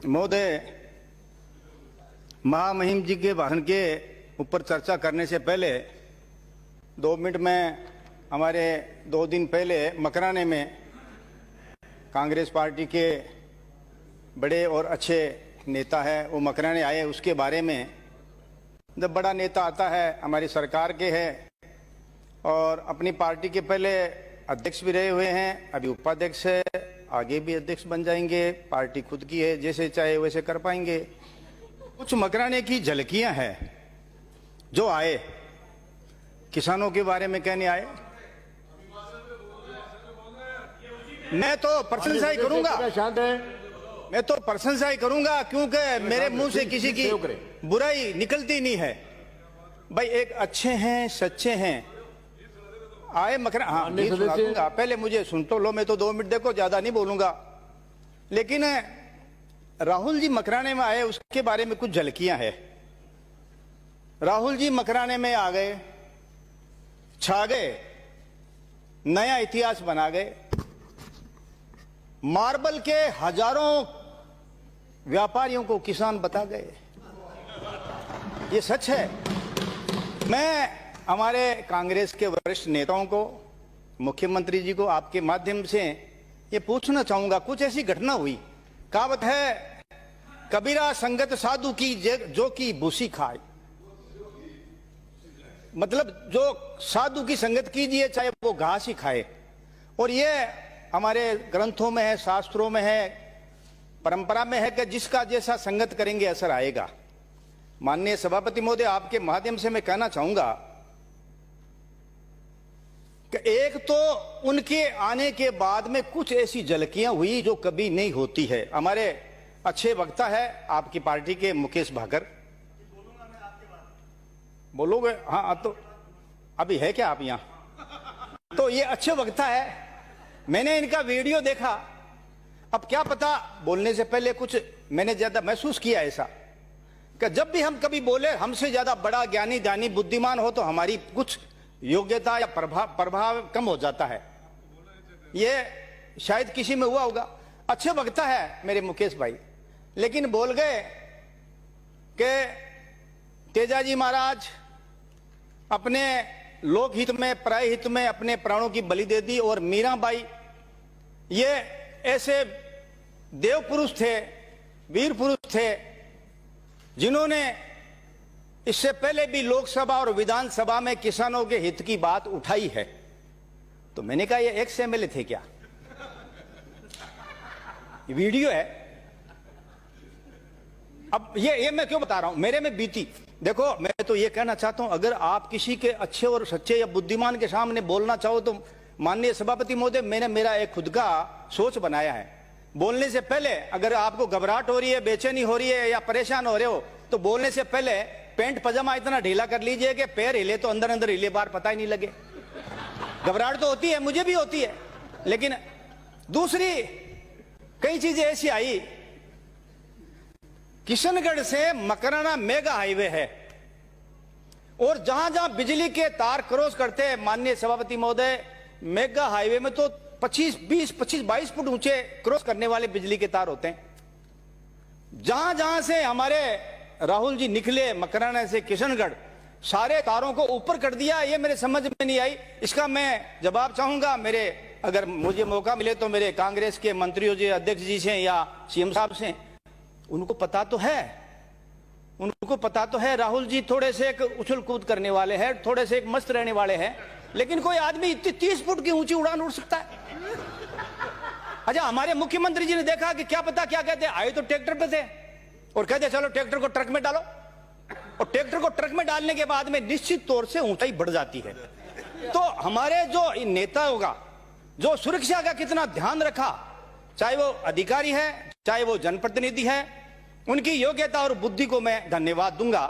महोदय, महामहिम जी के भाषण के ऊपर चर्चा करने से पहले 2 मिनट में हमारे 2 दिन पहले मकराने में कांग्रेस पार्टी के बड़े और अच्छे नेता है वो मकराने आए, उसके बारे में। जब बड़ा नेता आता है, हमारी सरकार के है और अपनी पार्टी के पहले अध्यक्ष भी रहे हुए हैं, अभी उपाध्यक्ष है, आगे भी अध्यक्ष बन जाएंगे, पार्टी खुद की है, जैसे चाहे वैसे कर पाएंगे। कुछ मकराने की झलकियां हैं जो आए, किसानों के बारे में कहने आए। मैं तो प्रशंसा ही करूंगा, मैं तो प्रशंसा ही करूंगा, क्योंकि मेरे मुंह से किसी की बुराई निकलती नहीं है। भाई एक अच्छे हैं, सच्चे हैं, आए मकराने। हाँ, पहले मुझे सुन तो लो, मैं तो 2 मिनट देखो, ज्यादा नहीं बोलूंगा। लेकिन राहुल जी मकराने में आए, उसके बारे में कुछ झलकियां हैं। राहुल जी मकराने में आ गए, छा गए, नया इतिहास बना गए। मार्बल के हजारों व्यापारियों को किसान बता गए, ये सच है। मैं हमारे कांग्रेस के वरिष्ठ नेताओं को, मुख्यमंत्री जी को आपके माध्यम से ये पूछना चाहूंगा, कुछ ऐसी घटना हुई, कहावत है कबीरा संगत साधु की जो की भूसी खाए। मतलब जो साधु की संगत कीजिए चाहे वो घास ही खाए। और ये हमारे ग्रंथों में है, शास्त्रों में है, परंपरा में है कि जिसका जैसा संगत करेंगे असर आएगा। माननीय सभापति महोदय, आपके माध्यम से मैं कहना चाहूंगा कि एक तो उनके आने के बाद में कुछ ऐसी झलकियां हुई जो कभी नहीं होती है। हमारे अच्छे वक्ता है आपकी पार्टी के मुकेश भाकर, बोलोगे? हाँ, तो अभी है क्या आप यहां? तो ये अच्छे वक्ता है, मैंने इनका वीडियो देखा। अब क्या पता, बोलने से पहले कुछ मैंने ज्यादा महसूस किया ऐसा कि जब भी हम कभी बोले, हमसे ज्यादा बड़ा ज्ञानी दानी बुद्धिमान हो तो हमारी कुछ योग्यता या प्रभाव कम हो जाता है। ये शायद किसी में हुआ होगा। अच्छे वक्ता है मेरे मुकेश भाई, लेकिन बोल गए कि तेजाजी महाराज अपने लोक हित में, प्राय हित में अपने प्राणों की बलि दे दी। और मीराबाई ये ऐसे देव पुरुष थे, वीर पुरुष थे, जिन्होंने इससे पहले भी लोकसभा और विधानसभा में किसानों के हित की बात उठाई है। तो मैंने कहा ये एक्स एमएलए थे क्या? ये वीडियो है। अब ये मैं क्यों बता रहा हूं, मेरे में बीती। देखो, मैं तो ये कहना चाहता हूं, अगर आप किसी के अच्छे और सच्चे या बुद्धिमान के सामने बोलना चाहो तो माननीय सभापति महोदय, मैंने मेरा एक खुद का सोच बनाया है। बोलने से पहले अगर आपको घबराहट हो रही है, बेचैनी हो रही है या परेशान हो रहे हो, तो बोलने से पहले पैंट पजामा इतना ढीला कर लीजिए कि पैर हिले तो अंदर अंदर हिले, बाहर पता ही नहीं लगे। घबराहट तो होती है, मुझे भी होती है। लेकिन दूसरी कई चीजें ऐसी आई, किशनगढ़ से मकराना मेगा हाईवे है और जहां जहां बिजली के तार क्रॉस करते हैं, माननीय सभापति महोदय, मेगा हाईवे में तो 25-22 फुट ऊंचे क्रॉस करने वाले बिजली के तार होते हैं। जहां जहां से हमारे राहुल जी निकले मकराना से किशनगढ़, सारे तारों को ऊपर कर दिया। ये मेरे समझ में नहीं आई। इसका मैं जवाब चाहूंगा, मेरे अगर मुझे मौका मिले तो मेरे कांग्रेस के मंत्रियों जी, अध्यक्ष जी से या सीएम साहब से, उनको पता तो है, उनको पता तो है। राहुल जी थोड़े से एक उछल कूद करने वाले हैं, थोड़े से एक मस्त रहने वाले हैं, लेकिन कोई आदमी इतनी 30 फुट की ऊंची उड़ान उड़ सकता है? अच्छा, हमारे मुख्यमंत्री जी ने देखा कि क्या पता क्या कहते, आए तो ट्रैक्टर पे थे और कहते चलो ट्रैक्टर को ट्रक में डालो, और ट्रैक्टर को ट्रक में डालने के बाद में निश्चित तौर से ऊंचाई बढ़ जाती है। तो हमारे जो नेता होगा, जो सुरक्षा का कितना ध्यान रखा, चाहे वो अधिकारी है चाहे वो जनप्रतिनिधि है, उनकी योग्यता और बुद्धि को मैं धन्यवाद दूंगा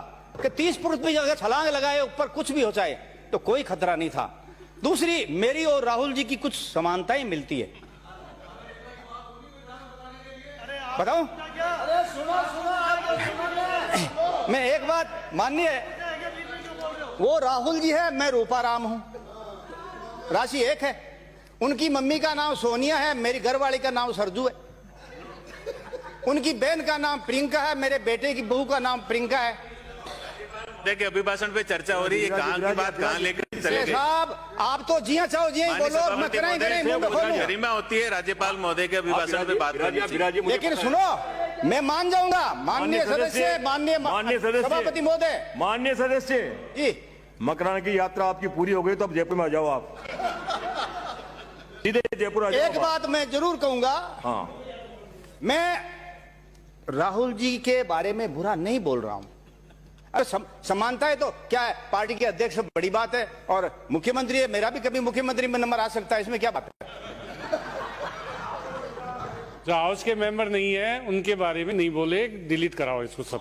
कि 30 फुट भी अगर छलांग लगाए ऊपर कुछ भी हो जाए तो कोई खतरा नहीं था। दूसरी, मेरी और राहुल जी की कुछ समानताएं मिलती है। बताऊं? मैं एक बात, माननीय, वो राहुल जी है, मैं रूपाराम हूं, राशि एक है। उनकी मम्मी का नाम सोनिया है, मेरी घरवाली का नाम सरजू है। उनकी बहन का नाम प्रियंका है, मेरे बेटे की बहू का नाम प्रियंका है। देखिए अभिभाषण पे चर्चा हो रही है, कहाँ की बात कहाँ लेकर चले गए। साहब आप तो जिया चाहो जिया ही बोलो, मैं कराई गरिमा होती है राज्यपाल महोदय के अभिभाषण पे बात करनी चाहिए। लेकिन सुनो, मैं मान जाऊंगा माननीय सदस्य, माननीय सभापति महोदय, माननीय सदस्य जी, मकराना की यात्रा आपकी पूरी हो गई तो अब जयपुर में आ जाओ, आप सीधे जयपुर आ जाओ। एक बात मैं जरूर कहूंगा, हाँ, मैं राहुल जी के बारे में बुरा नहीं बोल रहा हूं। अरे समानता है तो क्या है, पार्टी के अध्यक्ष बड़ी बात है, और मुख्यमंत्री है, मेरा भी कभी मुख्यमंत्री में नंबर आ सकता है, इसमें क्या बात है। जो हाउस के मेंबर नहीं है उनके बारे में नहीं बोले, डिलीट कराओ इसको सब।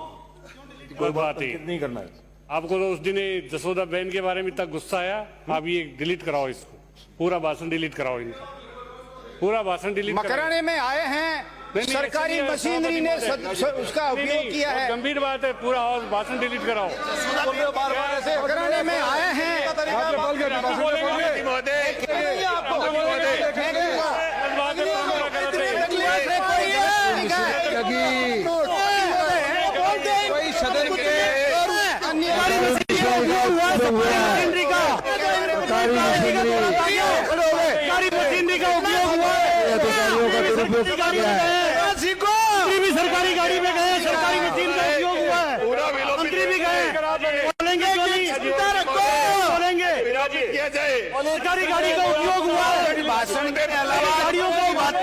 कोई बात नहीं करना है आपको तो उस दिन जसोदा बहन के बारे में इतना गुस्सा आया, आप ये डिलीट कराओ इसको, पूरा भाषण डिलीट कराओ इनका, पूरा भाषण डिलीट। मकराने में आए हैं, सरकारी मशीनरी ने उसका उपयोग किया है, गंभीर बात है, पूरा भाषण डिलीट कराओ। मकराने में आए हैं, सदन के सरकारी गाड़ी में गए, सरकारी मशीन का उपयोग हुआ है, मंत्री भी गए, बोलेंगे किया जाए, सरकारी गाड़ी का उपयोग हुआ है, भाषण के अलावा गाड़ियों की बात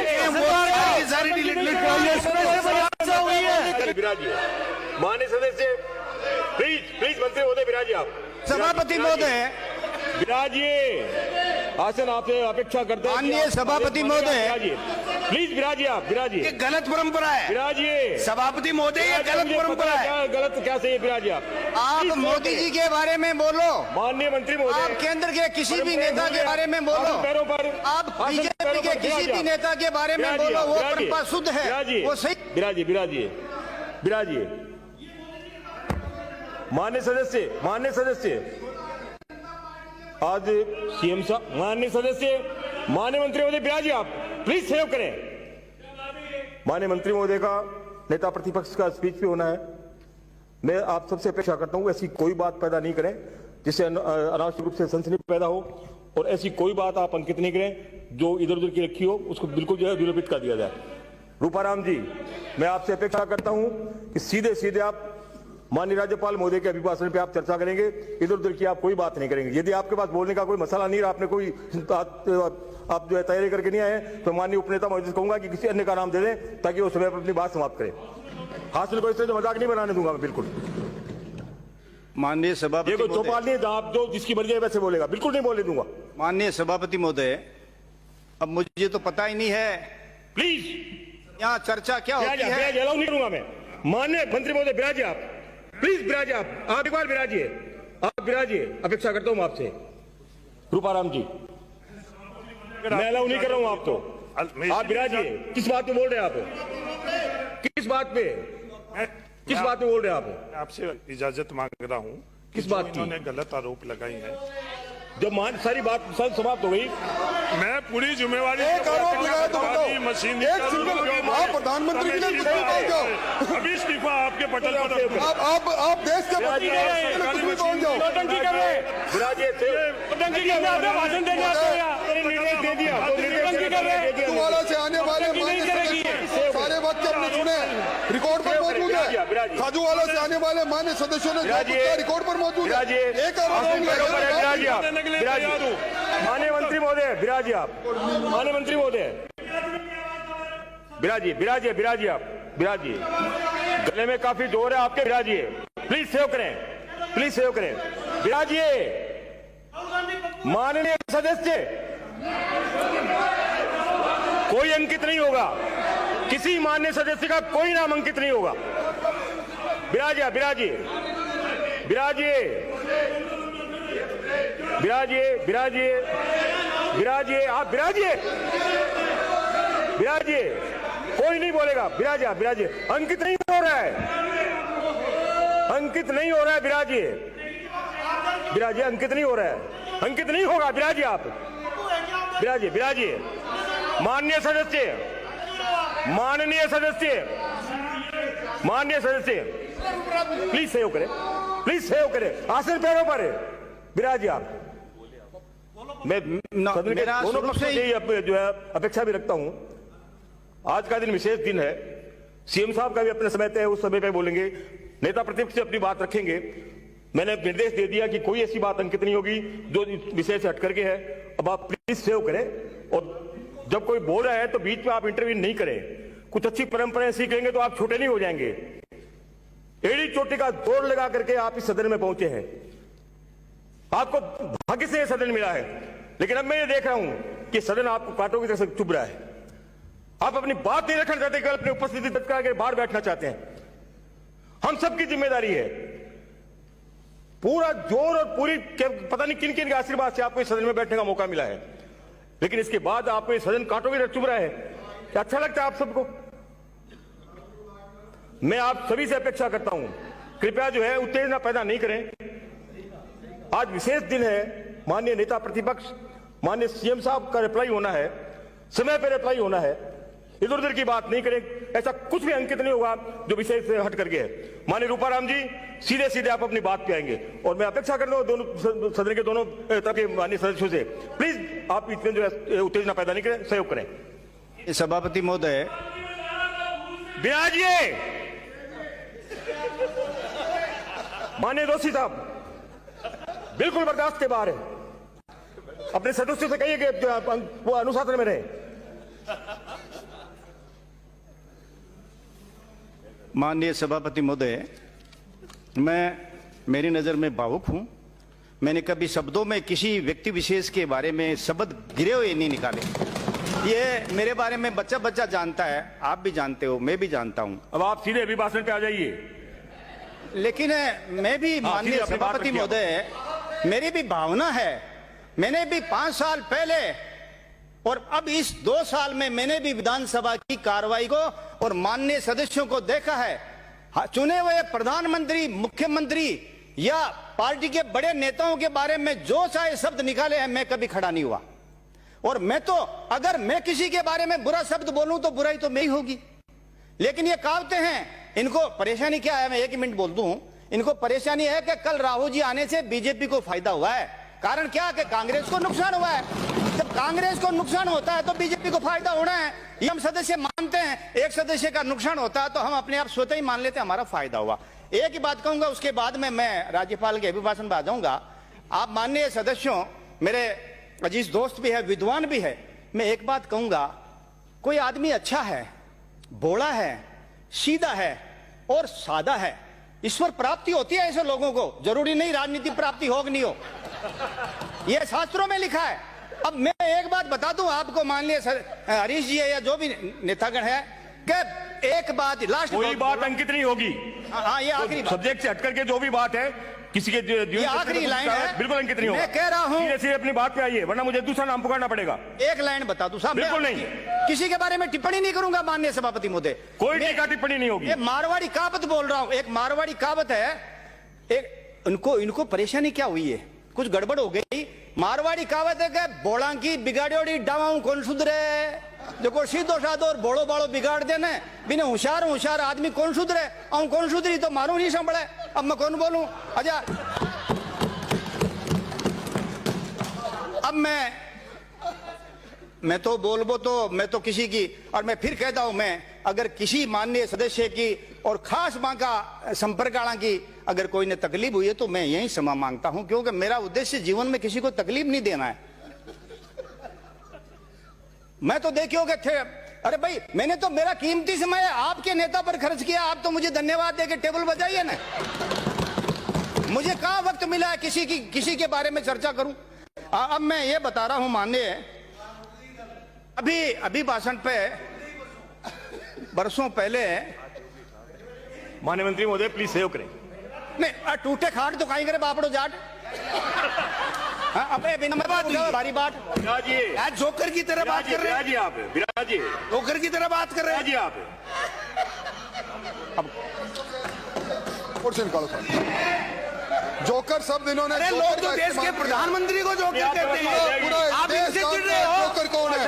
सारी हुई है। माननीय सदस्य प्लीज मंत्री महोदय विराजिए, आप सभापति महोदय विराजिए, आसन आपसे अपेक्षा करते हैं। माननीय सभापति महोदय प्लीज विराजिए, आप विराजिए। ये गलत परंपरा है, विराजिए सभापति महोदय, ये गलत परंपरा है। गलत क्या सही, विराजिए आप मोदी जी के बारे में बोलो, माननीय मंत्री महोदय, आप केंद्र के किसी भी नेता के बारे में बोलो, पैरों पर आप बीजेपी के किसी भी नेता के बारे में बोलो, वो परंपरा शुद्ध है, वो सही। विराजिए विराजिए विराजिए। माननीय सदस्य आज सीएम साहब, माननीय सदस्य, माननीय मंत्री महोदय विराजिए, आप प्लीज सेव करें। माननीय मंत्री महोदय का नेता प्रतिपक्ष का स्पीच भी होना है। मैं आप सबसे अपेक्षा करता हूं ऐसी कोई बात पैदा नहीं करें जिससे अनावश्यक रूप से सनसनी पैदा हो, और ऐसी कोई बात आप अंकित नहीं करें जो इधर उधर की रखी हो, उसको बिल्कुल जो है विलोपित कर दिया जाए। रूपाराम जी, मैं आपसे अपेक्षा करता हूं कि सीधे सीधे आप माननीय राज्यपाल महोदय के अभिभाषण पे आप चर्चा करेंगे, इधर उधर की आप कोई बात नहीं करेंगे। यदि आपके पास बोलने का कोई मसला नहीं, आपने कोई आप जो है तैयारी करके नहीं आए, तो माननीय उपनेता महोदय से कहूंगा कि किसी अन्य का नाम दे दें ताकि वो समय पर अपनी बात समाप्त करें। हासिल को इससे तो मजाक नहीं बनाने दूंगा मैं, बिल्कुल। माननीय सभापति, ये कोई चौपाल नहीं है, आप जो जिसकी मर्जी है वैसे बोलेगा, बिल्कुल नहीं बोलने दूंगा। माननीय सभापति महोदय, अब मुझे तो पता ही नहीं है प्लीज यहाँ चर्चा क्या होती है। अलाउ नहीं करूंगा मैं। माननीय मंत्री महोदय विराजिए, आप प्लीज विराजिए, आप एक बार विराजिए, आप विराजिए, अपेक्षा करता हूं आपसे। रूपाराम जी, मैं अलाउ नहीं कर रहा हूं आप, तो आप विराजिए। किस बात पे बोल रहे हैं आप, किस बात पे बोल रहे हैं आप? आपसे इजाजत मांग रहा हूं, किस बात की? इन्होंने गलत आरोप लगाई है। जब सारी बात समाप्त हो गई, मैं पूरी जिम्मेवारी एक आरोप लगाया तो बताओ, मशीन एक सिंगल आप प्रधानमंत्री के लिए कुछ भी बोल जाओ। अभी इस्तीफा आपके पटल पर आप देश के कुछ भी बोल जाओ। भाषण देने निर्देश दे दिया, तुम्हारा से आने वाले सारे वक्त हमने सुने, रिकॉर्ड पर मौजूद है। खाजू वाला से आने वाले मान्य सदस्यों ने रिकॉर्ड पर मौजूद है। एक आरोप माननीय मंत्री महोदय विराजिए, आप माननीय मंत्री महोदय विराजिए, आप विराजिए। गले में काफी जोर है आपके, विराजिए। प्लीज सेव करें, विराजिए। माननीय सदस्य, कोई अंकित नहीं होगा, किसी माननीय सदस्य का कोई नाम अंकित नहीं होगा। विराजिए, आप विराजिए, कोई नहीं बोलेगा। विराजिए, अंकित नहीं हो रहा है, विराजिए, अंकित नहीं हो रहा है, अंकित नहीं होगा। विराजिए, आप विराजिए। माननीय सदस्य माननीय सदस्य प्लीज सहयोग करें, प्लीज सहयोग करें, आसन पैरों पर है। विराज जी आप, मैं सदन के मेरा दोनों शुरू पक्षों से से यही जो है अपेक्षा भी रखता हूं। आज का दिन विशेष दिन है, सीएम साहब का भी अपने समय तय है, उस समय पे बोलेंगे, नेता प्रतिपक्ष से अपनी बात रखेंगे। मैंने निर्देश दे दिया कि कोई ऐसी बात अंकित नहीं होगी जो इस विषय से हट करके है। अब आप प्लीज सेव करें, और जब कोई बोल रहा है तो बीच में आप इंटरव्यू नहीं करें। कुछ अच्छी परंपराएं सीखेंगे तो आप छोटे नहीं हो जाएंगे। एड़ी चोटी का जोर लगा करके आप इस सदन में पहुंचे हैं, आपको भाग्य से यह सदन मिला है। लेकिन अब मैं ये देख रहा हूं कि सदन आपको कांटों की तरह से चुभ रहा है। आप अपनी बात नहीं रखना चाहते, केवल अपनी उपस्थिति दर्ज करा के बाहर बैठना चाहते हैं। हम सबकी जिम्मेदारी है, पूरा जोर और पूरी पता नहीं किन किन के आशीर्वाद से आपको इस सदन में बैठने का मौका मिला है। लेकिन इसके बाद आपको ये सदन कांटों की तरह चुभ रहा है। क्या अच्छा लगता है आप सबको? मैं आप सभी से अपेक्षा करता हूं, कृपया जो है उत्तेजना पैदा नहीं करें। आज विशेष दिन है, माननीय नेता प्रतिपक्ष, माननीय सीएम साहब का रिप्लाई होना है, समय पर रिप्लाई होना है। इधर उधर की बात नहीं करें, ऐसा कुछ भी अंकित नहीं होगा जो विषय से हट करके है। माननीय रूपाराम जी, सीधे सीधे आप अपनी बात पे आएंगे, और मैं अपेक्षा कर रहा हूं दोनों सदन के दोनों तरफ के माननीय सदस्यों से, प्लीज आप इसमें जो है उत्तेजना पैदा नहीं करें, सहयोग करें। सभापति महोदय, बिराजिए। माननीय दोषी साहब, बिल्कुल बर्दाश्त के बाहर है। अपने सदस्यों से कहिए कि वो अनुशासन में रहे। माननीय सभापति महोदय, मेरी नज़र में भावुक हूं। मैंने कभी शब्दों में किसी व्यक्ति विशेष के बारे में शब्द गिरे हुए नहीं निकाले। ये मेरे बारे में बच्चा बच्चा जानता है, आप भी जानते हो, मैं भी जानता हूं। अब आप सीधे अभिभाषण पे आ जाइए। लेकिन मैं भी माननीय सीधे अपनी बात सभापति रखिए। महोदय, मेरी भी भावना है। मैंने भी 5 साल पहले और अब इस 2 साल में मैंने भी विधानसभा की कार्रवाई को और माननीय सदस्यों को देखा है। चुने हुए प्रधानमंत्री, मुख्यमंत्री या पार्टी के बड़े नेताओं के बारे में जो चाहे शब्द निकाले हैं, मैं कभी खड़ा नहीं हुआ। और मैं तो, अगर मैं किसी के बारे में बुरा शब्द बोलूं तो बुराई तो मैं ही होगी। लेकिन ये कहावतें हैं, इनको परेशानी क्या है, मैं 1 मिनट बोल दूं। इनको परेशानी है कि कल राहुल जी आने से बीजेपी को फायदा हुआ है। कारण क्या कि कांग्रेस को नुकसान हुआ है। जब कांग्रेस को नुकसान होता है तो बीजेपी को फायदा होना है, ये हम सदस्य मानते हैं। एक सदस्य का नुकसान होता है तो हम अपने आप स्वतः ही मान लेते हैं हमारा फायदा हुआ। एक ही बात कहूंगा, उसके बाद में मैं राज्यपाल के अभिभाषण में आ जाऊंगा। आप माननीय सदस्यों, मेरे अजीज दोस्त भी है, विद्वान भी है, मैं एक बात कहूंगा, कोई आदमी अच्छा है, भोला है, सीधा है और सादा है, ईश्वर प्राप्ति होती है ऐसे लोगों को। जरूरी नहीं राजनीति प्राप्ति हो कि नहीं हो, यह शास्त्रों में लिखा है। अब मैं एक बात बता दूं आपको, माननीय हरीश जी है या जो भी नेतागण है, कि एक बात लास्ट, कोई बात अंकित नहीं होगी। हाँ, ये आखिरी बात, सब्जेक्ट से हट करके जो भी बात है किसी के ये आखिरी लाइन है, बिल्कुल अंकित नहीं होगा। मैं कह रहा हूं, सीधे सीधे अपनी बात पे आइए, वरना मुझे दूसरा नाम पुकारना पड़ेगा। एक लाइन बता दूं साहब, बिल्कुल नहीं, किसी के बारे में टिप्पणी नहीं करूंगा माननीय सभापति महोदय। कोई टीका टिप्पणी नहीं होगी। ये मारवाड़ी कहावत बोल रहा हूं, एक मारवाड़ी कहावत है। एक इनको परेशानी क्या हुई है, कुछ गड़बड़ हो गई। मारवाड़ी कहावत है कि बोला की बिगाड़ोड़ी डावाऊं कौन सुधरे। जो को सीधो साधो और बोलो बाड़ो बिगाड़ देने, बिना होशियार आदमी कौन सुधरे। कौन सुधरी तो मारू नहीं संभले। अब मैं कौन बोलूं? अच्छा, अब मैं तो बोलबो तो मैं तो किसी की, और मैं फिर कहता हूं, मैं अगर किसी माननीय सदस्य की और खास मां का संपर्क आना की अगर कोई ने तकलीफ हुई है तो मैं यही क्षमा मांगता हूं, क्योंकि मेरा उद्देश्य जीवन में किसी को तकलीफ नहीं देना है। मैं तो देखियोगे थे, अरे भाई मैंने तो मेरा कीमती समय आपके नेता पर खर्च किया, आप तो मुझे धन्यवाद देके टेबल बजाइए ना। मुझे कहां वक्त मिला है किसी के बारे में चर्चा करूं। अब मैं ये बता रहा हूं, माननीय अभी भाषण पे बरसों पहले, माननीय मंत्री महोदय प्लीज सहयोग करें। नहीं, टूटे खाट तो कहीं करे बापड़ो जाट। हाँ, अबे बिना भारी बात, आज जोकर की तरह बात कर रहे हैं। आप विराजिए, जोकर की तरह बात कर रहे हैं। आप और से निकालो साहब। जोकर शब्द इन्होंने, अरे लोग तो देश के प्रधानमंत्री को जोकर कहते हैं, पूरा आप देश इनसे जानता चिढ़ रहे है हो। जोकर कौन है।